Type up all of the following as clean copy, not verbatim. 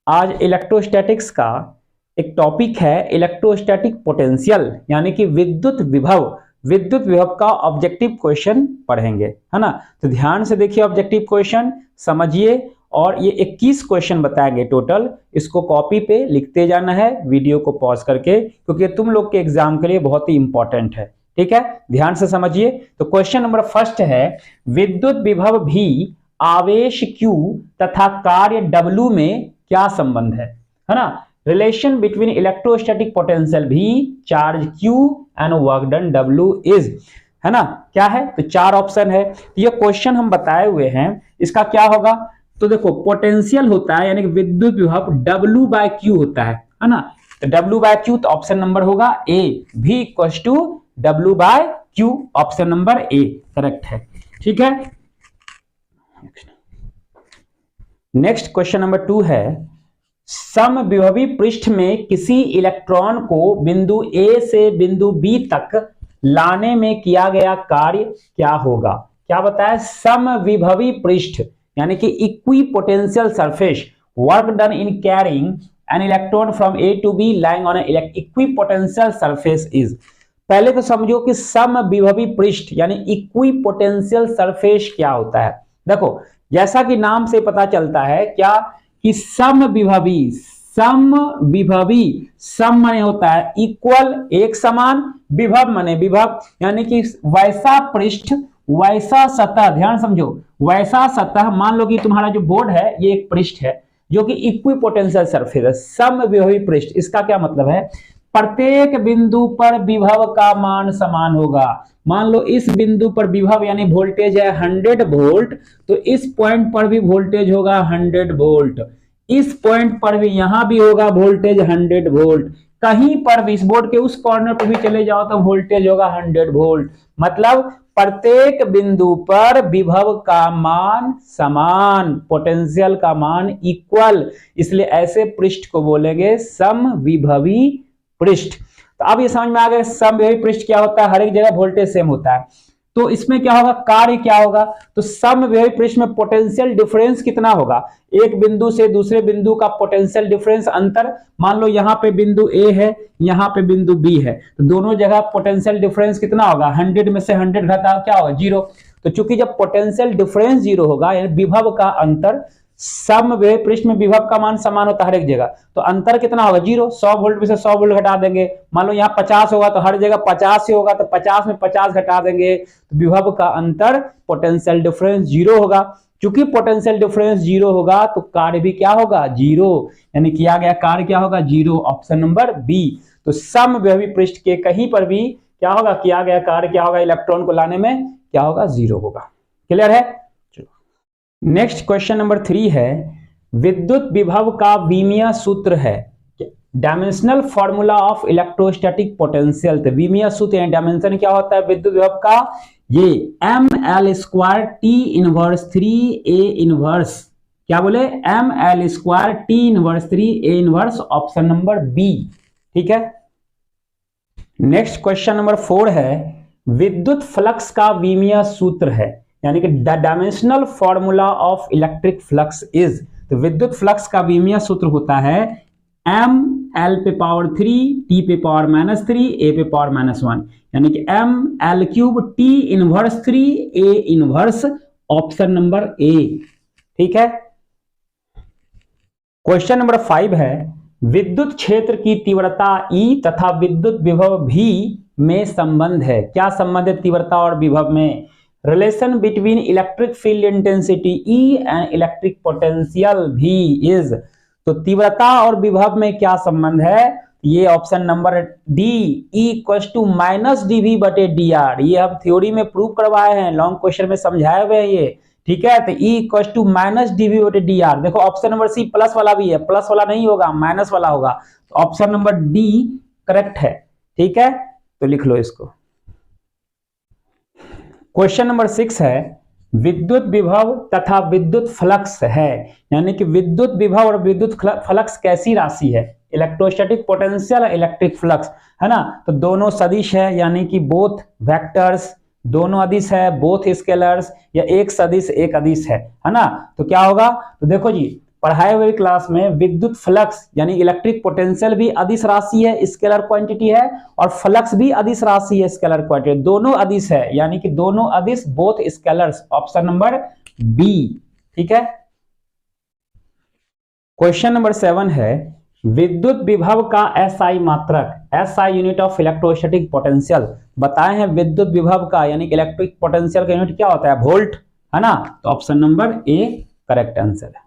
आज इलेक्ट्रोस्टैटिक्स का एक टॉपिक है इलेक्ट्रोस्टैटिक पोटेंशियल, यानी कि विद्युत विभव का ऑब्जेक्टिव क्वेश्चन पढ़ेंगे, है ना। तो ध्यान से देखिए, ऑब्जेक्टिव क्वेश्चन समझिए और ये 21 क्वेश्चन बताएंगे टोटल। इसको कॉपी पे लिखते जाना है वीडियो को पॉज करके, क्योंकि तुम लोग के एग्जाम के लिए बहुत ही इंपॉर्टेंट है। ठीक है, ध्यान से समझिए। तो क्वेश्चन नंबर फर्स्ट है, विद्युत विभव भी आवेश Q तथा कार्य W में क्या संबंध है ना। Relation between electrostatic potential V, charge Q and work done W is, है ना, क्या है। तो चार ऑप्शन है। तो ये क्वेश्चन हम बताए हुए हैं, इसका क्या होगा। तो देखो, पोटेंशियल होता है यानी कि विद्युत विभव W बाय Q होता है ना। तो W बाय Q, तो ऑप्शन नंबर होगा A, V equals to W by Q, option number A correct है। ठीक है, नेक्स्ट क्वेश्चन नंबर 2 है, समविभवी पृष्ठ में किसी इलेक्ट्रॉन को बिंदु A से बिंदु B तक लाने में किया गया कार्य क्या होगा। क्या बताया, समविभवी पृष्ठ यानी कि equi potential surface, work done in carrying an electron from A to B lying on an equi potential surface is. पहले तो समझो कि समविभवी पृष्ठ यानी इक्वी पोटेंशियल सरफेस क्या होता है। देखो, जैसा कि नाम से पता चलता है क्या कि समविभवी सम माने होता है इक्वल, एक समान, विभव माने विभव, यानी कि वैसा पृष्ठ वैसा सतह। ध्यान समझो, वैसा सतह, मान लो कि तुम्हारा जो बोर्ड है ये एक पृष्ठ है जो कि इक्वी पोटेंशियल सरफेस है, समविभवी पृष्ठ। इसका क्या मतलब है, प्रत्येक बिंदु पर विभव का मान समान होगा। मान लो इस बिंदु पर विभव यानी वोल्टेज है 100 वोल्ट, तो इस पॉइंट पर भी वोल्टेज होगा 100 वोल्ट, इस पॉइंट पर भी यहां भी होगा वोल्टेज 100 वोल्ट, कहीं पर भी इस बोर्ड के उस कॉर्नर पर भी चले जाओ तो वोल्टेज होगा 100 वोल्ट। मतलब प्रत्येक बिंदु पर विभव का मान समान, पोटेंशियल का मान इक्वल, इसलिए ऐसे पृष्ठ को बोलेंगे समविभवी पृष्ठ। तो अब ये समझ में आ गया समविभवी पृष्ठ क्या होता है, हर एक जगह वोल्टेज सेम होता है। तो इसमें क्या होगा, कार्य क्या होगा। तो समविभवी पृष्ठ में पोटेंशियल डिफरेंस कितना होगा, एक बिंदु से दूसरे बिंदु का पोटेंशियल डिफरेंस, अंतर। मान लो यहाँ पे बिंदु A है, यहाँ पे बिंदु B है, तो दोनों जगह पोटेंशियल डिफरेंस कितना होगा, 100 में से 100 घटा क्या होगा, 0। तो चूंकि जब पोटेंशियल डिफरेंस 0 होगा यानी विभव का अंतर, समविभवी पृष्ठ में विभव का मान समान होता है हर एक जगह, तो अंतर कितना होगा, 0। 100 वोल्ट में से 100 वोल्ट घटा देंगे। मान लो यहाँ 50 होगा तो हर जगह 50 से होगा, तो 50 में 50 घटा देंगे, तो विभव का अंतर, पोटेंशियल डिफरेंस 0 होगा। चूंकि पोटेंशियल डिफरेंस 0 होगा तो कार्य भी क्या होगा, 0, यानी किया गया कार्य क्या होगा, 0, ऑप्शन नंबर बी। तो समविभवी पृष्ठ के कहीं पर भी क्या होगा, किया गया कार्य क्या होगा, इलेक्ट्रॉन को लाने में क्या होगा, 0 होगा। क्लियर है। नेक्स्ट क्वेश्चन नंबर 3 है, विद्युत विभव का विमीय सूत्र है, dimensional formula of electrostatic potential. तो विमीय सूत्र यानी डायमेंशन क्या होता है विद्युत विभव का, ये ml² T inverse 3 A inverse, क्या बोले, ml² T inverse 3 A inverse, option number B. ठीक है, नेक्स्ट क्वेश्चन नंबर 4 है, विद्युत फ्लक्स का विमीय सूत्र है, यानी कि the dimensional formula of electric flux is. तो विद्युत फ्लक्स का विमीय सूत्र होता है ml पे पावर 3 T पे पावर -3 A पे पावर -1, यानी कि ml³ T inverse 3 A inverse, option number A. ठीक है, क्वेश्चन नंबर 5 है, विद्युत क्षेत्र की तीव्रता E तथा विद्युत विभव V में संबंध है। क्या संबंध है तीव्रता और विभव में, relation between electric field intensity E and electric potential V is. तो तीव्रता और विभव में क्या संबंध है, ये option number D, E = -dV/dr। ये हम थ्योरी में प्रूव करवाए हैं, लॉन्ग क्वेश्चन में समझाए हुए हैं ये। ठीक है, तो E = -dV/dr। देखो ऑप्शन नंबर सी प्लस वाला भी है, प्लस वाला नहीं होगा, माइनस वाला होगा, तो ऑप्शन नंबर डी करेक्ट है। ठीक है, तो लिख लो इसको। क्वेश्चन नंबर 6 है, विद्युत विभव तथा विद्युत फ्लक्स है, यानी कि विद्युत विभव और विद्युत फ्लक्स कैसी राशि है, इलेक्ट्रोस्टैटिक पोटेंशियल और इलेक्ट्रिक फ्लक्स, है ना। तो दोनों सदिश है, यानी कि बोथ वेक्टर्स, दोनों अदिश है, बोथ स्केलर्स, या एक सदिश एक अदिश है ना। तो क्या होगा, तो देखो जी, पढ़ाए हुए क्लास में विद्युत फ्लक्स यानी इलेक्ट्रिक पोटेंशियल भी अदिश राशि है, स्केलर क्वांटिटी है, और फ्लक्स भी अदिश राशि है, स्केलर क्वांटिटी, दोनों अदिश है, यानी कि दोनों अदिश both scalars, option number B. ठीक है। क्वेश्चन नंबर 7 है विद्युत विभव का एसआई मात्रक, SI unit of electrostatic potential बताए हैं। विद्युत विभव का यानी कि इलेक्ट्रिक पोटेंशियल का यूनिट क्या होता है? वोल्ट, है ना। तो option number A correct answer है।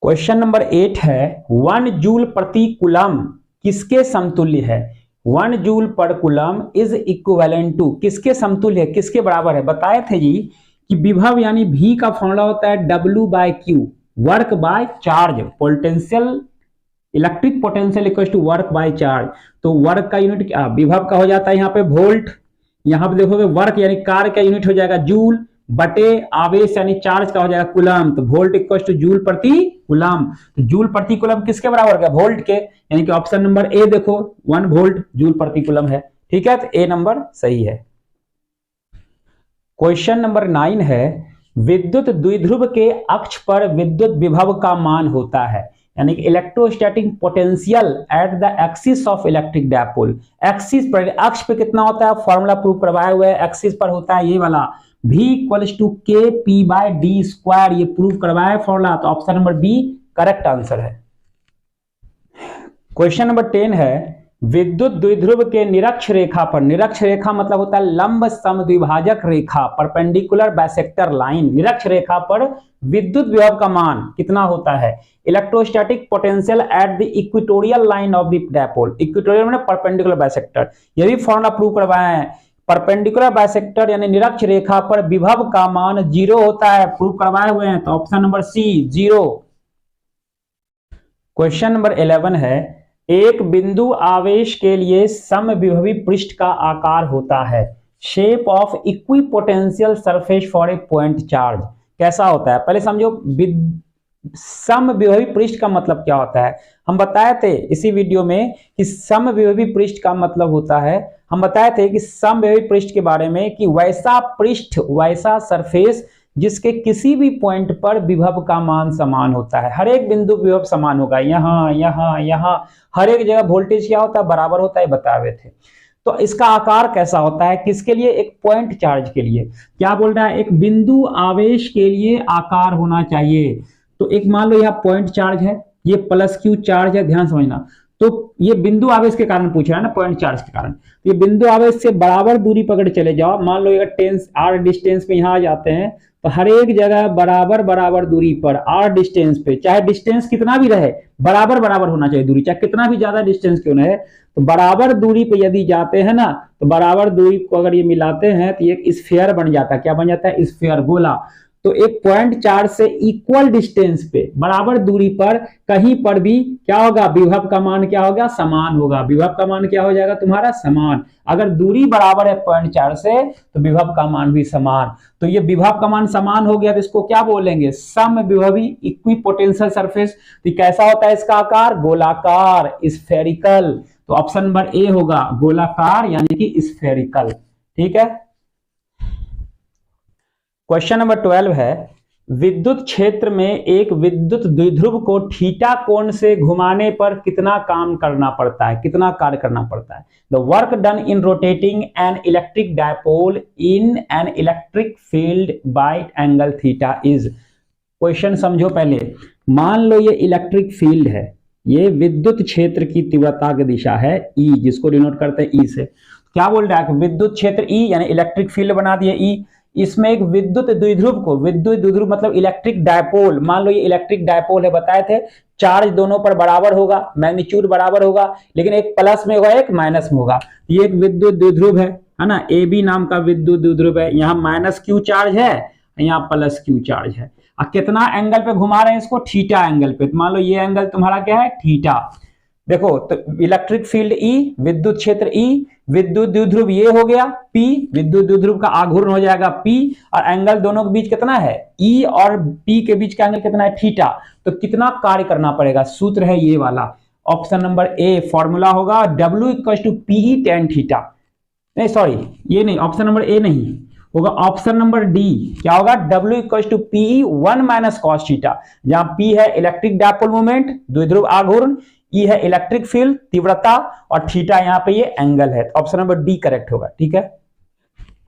क्वेश्चन नंबर 8 है 1 जूल प्रति कूलम किसके समतुल्य है? 1 जूल पर कूलम इज इक्विवेलेंट टू, किसके समतुल्य है, किसके बराबर है? बताए थे जी कि विभव यानी V का फॉर्मूला होता है W/Q, work by charge, potential electric potential equal to work by charge. तो वर्क का यूनिट क्या, विभव का हो जाता है यहाँ पे वोल्ट, यहाँ पे देखोगे वर्क यानी कार्य का यूनिट हो जाएगा जूल, बटे आवेश यानी चार्ज का हो जाएगा कूलम, तो वोल्ट इक्वल टू जूल प्रति कूलम। तो जूल प्रति कूलम किसके बराबर है? वोल्ट के, यानी कि ऑप्शन नंबर ए देखो 1 वोल्ट जूल प्रति कूलम है। ठीक है, तो ए नंबर सही है। क्वेश्चन नंबर 9 है विद्युत द्विध्रुव के अक्ष पर विद्युत विभव का मान होता है, यानी कि electrostatic potential at the axis of electric dipole. Axis पर, अक्ष पे कितना होता है? फॉर्मूला प्रूव करवाए हुए, एक्सिस पर होता है ये वाला V इक्वल्स टू KP/d², ये प्रूव करवाया फॉर्मूला, तो option number B correct answer है। क्वेश्चन नंबर 10 है विद्युत द्विध्रुव के निरक्ष रेखा पर, निरक्ष रेखा मतलब होता है लंब समद्विभाजक रेखा, परपेंडिकुलर बाइसेक्टर लाइन, निरक्ष रेखा पर विद्युत विभव का मान कितना होता है? Electrostatic potential at the equatorial line of the dipole, equatorial मतलब परपेंडिकुलर बाइसेक्टर, ये भी फॉर्मूला प्रूव करवाए हैं। परपेंडिकुलर बाइसेक्टर यानी निरक्ष रेखा पर विभव का मान 0 होता है, प्रूव करवाए हुए हैं, तो option number C 0। Question number 11 है एक बिंदु आवेश के लिए समविभवी पृष्ठ का आकार होता है, shape of equipotential surface for a point charge. कैसा होता है पहले समझो, समविभवी पृष्ठ का मतलब क्या होता है? हम बताए थे इसी वीडियो में कि समविभवी पृष्ठ का मतलब होता है, हम बताए थे कि समविभवी पृष्ठ के बारे में कि वैसा पृष्ठ, वैसा सरफेस जिसके किसी भी पॉइंट पर विभव का मान समान होता है, हर एक बिंदु विभव समान होगा, यहाँ यहाँ यहाँ हर एक जगह वोल्टेज क्या होता है? बराबर होता है, बताए थे। तो इसका आकार कैसा होता है? किसके लिए? एक पॉइंट चार्ज के लिए। क्या बोल रहा है? एक बिंदु आवेश के लिए आकार होना चाहिए। तो एक मान लो यहाँ पॉइंट चार्ज है, ये +Q चार्ज है, ध्यान समझना। तो ये बिंदु आवेश के कारण पूछ रहा है ना, पॉइंट चार्ज के कारण। ये बिंदु आवेश से बराबर दूरी पकड़ चले जाओ, मान लो अगर 10 r डिस्टेंस पे यहाँ आ जाते हैं, तो हर एक जगह बराबर बराबर दूरी पर r डिस्टेंस पे, चाहे डिस्टेंस कितना भी रहे, बराबर बराबर होना चाहिए दूरी, चाहे कितना भी ज्यादा डिस्टेंस क्यों न है, तो बराबर दूरी पे यदि जाते हैं ना, तो बराबर दूरी को अगर ये मिलाते हैं तो एक स्फीयर बन जाता है। क्या बन जाता है? स्फीयर, गोला। तो एक पॉइंट चार्ज से इक्वल डिस्टेंस पे, बराबर दूरी पर कहीं पर भी क्या होगा? विभव का मान क्या होगा? समान होगा। विभव का मान क्या हो जाएगा तुम्हारा? समान। अगर दूरी बराबर है पॉइंट चार्ज से तो विभव का मान भी समान। तो ये विभव का मान समान हो गया तो इसको क्या बोलेंगे? समविभवी इक्विपोटेंशियल सरफेस। तो कैसा होता है इसका आकार? गोलाकार, स्फेरिकल। तो ऑप्शन नंबर ए होगा गोलाकार यानी कि स्फेरिकल। ठीक है। क्वेश्चन नंबर 12 है विद्युत क्षेत्र में एक विद्युत द्विध्रुव को थीटा कोण से घुमाने पर कितना काम करना पड़ता है, कितना कार्य करना पड़ता है? The work done in rotating an electric dipole in an electric field bye angle theta is. Question समझो पहले, मान लो ये इलेक्ट्रिक फील्ड है, ये विद्युत क्षेत्र की तीव्रता की दिशा है ई, जिसको डिनोट करते हैं ई से। क्या बोल रहा है? विद्युत क्षेत्र ई यानी इलेक्ट्रिक फील्ड बना दिए ई, इसमें एक विद्युत द्विध्रुव को, विद्युत द्विध्रुव मतलब इलेक्ट्रिक डायपोल, मान लो ये इलेक्ट्रिक डायपोल है, बताए थे चार्ज दोनों पर बराबर होगा, मैग्नीट्यूड बराबर होगा, लेकिन एक प्लस में होगा एक माइनस में होगा। ये एक विद्युत द्विध्रुव है ना, ए बी नाम का विद्युत द्विध्रुव है, यहाँ -Q चार्ज है, यहाँ +Q चार्ज है। अब कितना एंगल पे घुमा रहे हैं इसको? थीटा एंगल पे। तो मान लो ये एंगल तुम्हारा क्या है? थीटा। देखो तो इलेक्ट्रिक फील्ड ई, विद्युत क्षेत्र ई, विद्युत द्विध्रुव ये हो गया P, विद्युत द्विध्रुव का आघूर्ण हो जाएगा P, और एंगल दोनों के बीच कितना है? E और P के बीच का एंगल कितना है? थीटा। तो कितना कार्य करना पड़ेगा? सूत्र है ये वाला, ऑप्शन नंबर ए, फॉर्मूला होगा W = PE tan थीटा। नहीं सॉरी, ये नहीं, ऑप्शन नंबर ए नहीं, होगा ऑप्शन नंबर डी। क्या होगा? W equal to P 1 minus cos theta, जहां P है इलेक्ट्रिक डायपोल मोमेंट, द्विध्रुव आघूर्ण, E है इलेक्ट्रिक फील्ड तीव्रता, और थीटा यहाँ पे ये एंगल है। ऑप्शन नंबर डी करेक्ट होगा। ठीक है।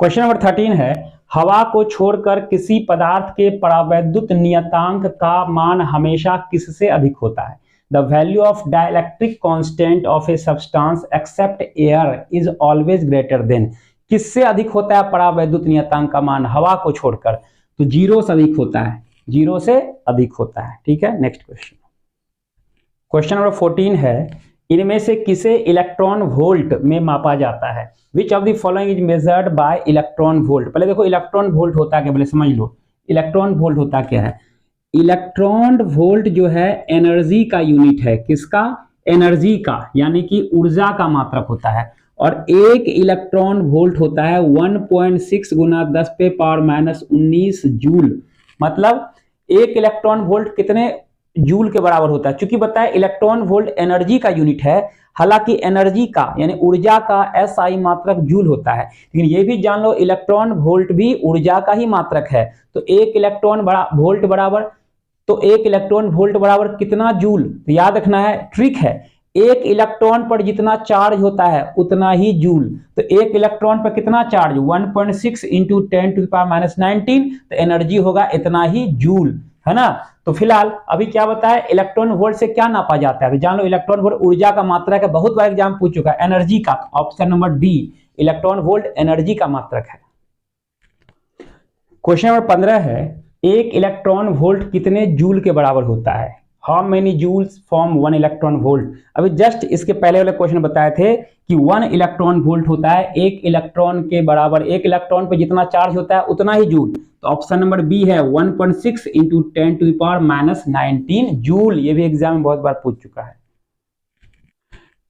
क्वेश्चन नंबर 13 है, हवा को छोड़कर किसी पदार्थ के परावैद्युत नियतांक का मान हमेशा किससे अधिक होता है? The value of dielectric constant of a substance except air is always greater than। किससे अधिक होता है परावैद्युत नियतांक का मान हवा को छोड़कर? तो 0 से अधिक होता है, 0 से अधिक होता है। ठीक है। नेक्स्ट क्वेश्चन, क्वेश्चन नंबर 14 है, इनमें से किसे इलेक्ट्रॉन वोल्ट में मापा जाता है? Which of the following is measured by electron volt? पहले देखो इलेक्ट्रॉन वोल्ट होता क्या, पहले समझ लो इलेक्ट्रॉन वोल्ट होता क्या है। इलेक्ट्रॉन वोल्ट जो है एनर्जी का यूनिट है। किसका? एनर्जी का, यानी कि ऊर्जा का मात्रक होता है। और एक इलेक्ट्रॉन वोल्ट होता है 1.6 गुना 10⁻⁻19 जूल। मतलब एक इलेक्ट्रॉन वोल्ट कितने जूल के बराबर होता है? चूंकि बताया इलेक्ट्रॉन वोल्ट एनर्जी का यूनिट है, हालांकि एनर्जी का यानी ऊर्जा का SI मात्रक जूल होता है, लेकिन ये भी जान लो इलेक्ट्रॉन वोल्ट भी ऊर्जा का ही मात्रक है। तो एक इलेक्ट्रॉन वोल्ट बराबर, तो एक इलेक्ट्रॉन वोल्ट बराबर कितना जूल? तो याद रखना है, ट्रिक है, एक इलेक्ट्रॉन पर जितना चार्ज होता है उतना ही जूल। तो एक इलेक्ट्रॉन पर कितना चार्ज? 1.6 इंटू 10⁻⁻19, तो एनर्जी होगा इतना ही जूल, है ना। तो फिलहाल अभी क्या बताया, इलेक्ट्रॉन वोल्ट से क्या नापा जाता है? तो जान लो इलेक्ट्रॉन वोल्ट ऊर्जा का मात्रक है, बहुत बार एग्जाम पूछ चुका है। एनर्जी का, option number D, electron volt energy का मात्रक है। क्वेश्चन नंबर 15 है, एक इलेक्ट्रॉन वोल्ट कितने जूल के बराबर होता है? How many joules from 1 electron volt? अभी जस्ट इसके पहले वाले क्वेश्चन बताए थे कि 1 इलेक्ट्रॉन वोल्ट होता है एक इलेक्ट्रॉन के बराबर, एक इलेक्ट्रॉन पे जितना चार्ज होता है उतना ही जूल। तो ऑप्शन नंबर बी है 1.6 इंटू 10⁻⁻19 जूल। ये भी एग्जाम में बहुत बार पूछ चुका है।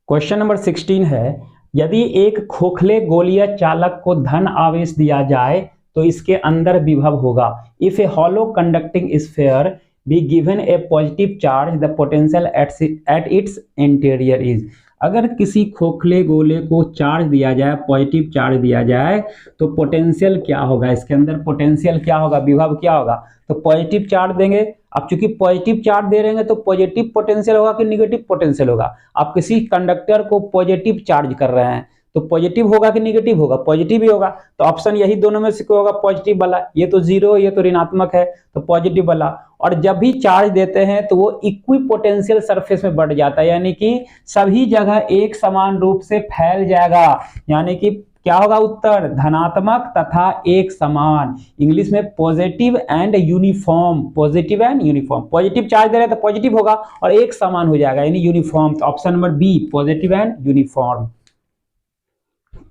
क्वेश्चन नंबर 16 है, यदि एक खोखले गोलीय चालक को धन आवेश दिया जाए तो इसके अंदर विभव होगा। If A hollow conducting sphere be given A positive charge, the potential at its interior is. अगर किसी खोखले गोले को चार्ज दिया जाए, पॉजिटिव चार्ज दिया जाए, तो पोटेंशियल क्या होगा? इसके अंदर पोटेंशियल क्या होगा, विभव क्या होगा? तो पॉजिटिव चार्ज देंगे। अब चूंकि पॉजिटिव चार्ज दे रहे हैं तो पॉजिटिव पोटेंशियल होगा कि निगेटिव पोटेंशियल होगा? आप किसी कंडक्टर को पॉजिटिव चार्ज कर रहे हैं तो पॉजिटिव होगा कि निगेटिव होगा? पॉजिटिव ही होगा। तो ऑप्शन यही दोनों में से कोई होगा, पॉजिटिव वाला। ये तो जीरो, ये तो ऋणात्मक है, तो पॉजिटिव वाला। और जब भी चार्ज देते हैं तो वो इक्विपोटेंशियल सरफेस में बढ़ जाता है, यानी कि सभी जगह एक समान रूप से फैल जाएगा। यानी कि क्या होगा उत्तर? धनात्मक तथा एक समान। इंग्लिश में positive and uniform, positive and uniform. Positive charge दे रहे हैं तो पॉजिटिव होगा और एक समान हो जाएगा यानी यूनिफॉर्म। तो option number B, positive and uniform.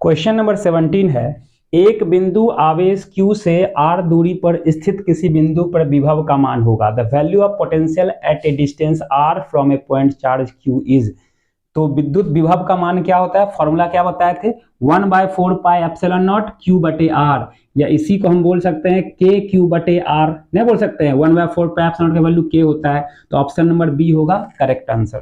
Question number 17 है, एक बिंदु आवेश Q से r दूरी पर स्थित किसी बिंदु पर विभव का मान होगा। The value of potential at A distance r from A point charge Q is. तो विद्युत विभव का मान क्या होता है? फॉर्मूला क्या बताए थे? 1/4πε0 Q/r, या इसी को हम बोल सकते हैं KQ/r। नहीं बोल सकते हैं, 1/4πε0 का वैल्यू K होता है। तो ऑप्शन नंबर बी होगा करेक्ट आंसर।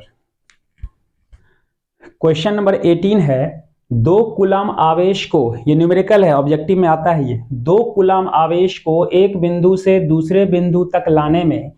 क्वेश्चन नंबर 18 है, 2 कूलम आवेश को, ये न्यूमेरिकल है, ऑब्जेक्टिव में आता है ये, 2 कूलम आवेश को एक बिंदु से दूसरे बिंदु तक लाने में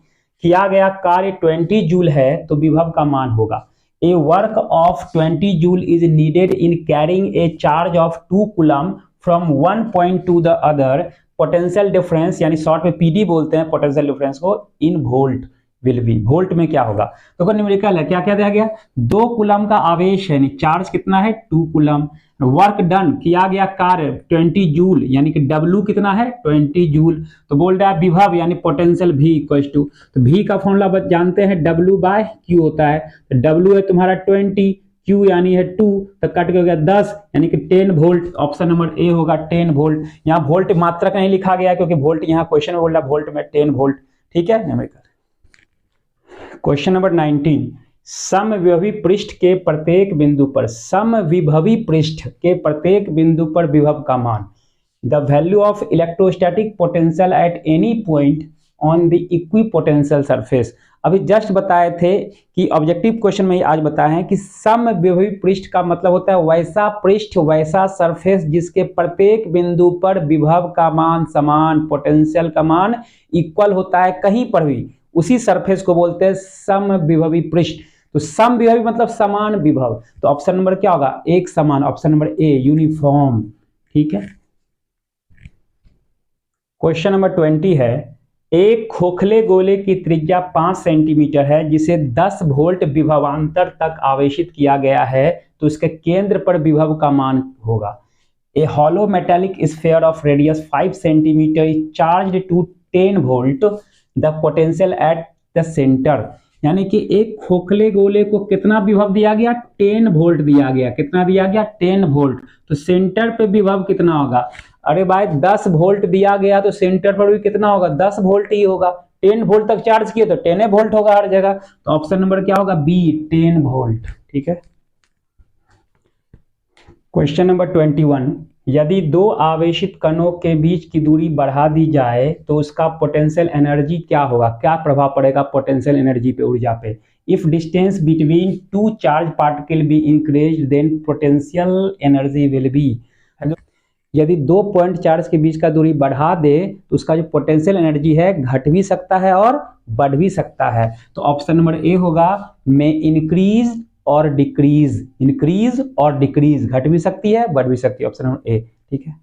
किया गया कार्य 20 जूल है तो विभव का मान होगा। A work of 20 joule is needed in carrying a charge of 2 coulomb from one point to the other. Potential difference यानी शॉर्ट में PD बोलते हैं पोटेंशियल डिफरेंस को, in volt will be. Volt में क्या होगा? तो न्यूमेरिकल है, क्या क्या दिया गया? 2 कूलम का आवेश है, चार्ज कितना है? 2 कूलम। वर्क डन, किया गया कार्य 20 जूल, यानी कि W कितना है? 20 जूल। तो बोल रहा है विभव यानी पोटेंशियल V इक्वल टू, तो V का फॉर्मूला बस जानते हैं, W/Q होता है। तो W है तुम्हारा 20, Q यानी है 2, तो कट के हो गया 10 यानी कि 10 वोल्ट। ऑप्शन नंबर ए होगा 10 वोल्ट। यहाँ वोल्ट मात्रक नहीं लिखा गया क्योंकि वोल्ट यहाँ क्वेश्चन में बोल रहा है वोल्ट में 10 वोल्ट। ठीक है, न्यूमेरिकल। क्वेश्चन नंबर 19, समविभवी पृष्ठ के प्रत्येक बिंदु पर, समविभवी पृष्ठ के प्रत्येक बिंदु पर विभव का मान। The value of electrostatic potential at any point on the equipotential surface. अभी जस्ट बताए थे कि ऑब्जेक्टिव क्वेश्चन में आज बताए हैं कि समविभवी पृष्ठ का मतलब होता है वैसा पृष्ठ, वैसा सरफेस जिसके प्रत्येक बिंदु पर विभव का मान समान, पोटेंशियल का मान इक्वल होता है कहीं पर भी, उसी सरफेस को बोलते हैं समविभवी पृष्ठ। तो समविभवी मतलब समान विभव, तो ऑप्शन नंबर क्या होगा, एक समान, ऑप्शन नंबर ए यूनिफॉर्म। ठीक है। क्वेश्चन नंबर 20 है, एक खोखले गोले की त्रिज्या 5 सेंटीमीटर है जिसे 10 वोल्ट विभवांतर तक आवेशित किया गया है, तो इसके केंद्र पर विभव का मान होगा। A hollow metallic sphere of radius 5 centimetre is charged to 10 volt, the potential at the centre. यानी कि एक खोखले गोले को कितना विभव दिया गया, 10 वोल्ट दिया गया। कितना दिया गया, 10 वोल्ट। तो सेंटर पे विभव कितना होगा, अरे भाई 10 वोल्ट दिया गया तो सेंटर पर भी कितना होगा, 10 वोल्ट ही होगा। 10 वोल्ट तक चार्ज किए तो 10 वोल्ट होगा हर जगह। तो ऑप्शन नंबर क्या होगा, बी 10 वोल्ट। ठीक है। क्वेश्चन नंबर 21, यदि दो आवेशित कणों के बीच की दूरी बढ़ा दी जाए तो उसका पोटेंशियल एनर्जी क्या होगा, क्या प्रभाव पड़ेगा पोटेंशियल एनर्जी पे, ऊर्जा पे। If distance between two charge particle be increase then potential energy will be. यदि दो पॉइंट चार्ज के बीच का दूरी बढ़ा दे तो उसका जो पोटेंशियल एनर्जी है घट भी सकता है और बढ़ भी सकता है। तो ऑप्शन नंबर ए होगा में इंक्रीज और डिक्रीज, इंक्रीज और डिक्रीज, घट भी सकती है बढ़ भी सकती है, ऑप्शन नंबर ए। ठीक है।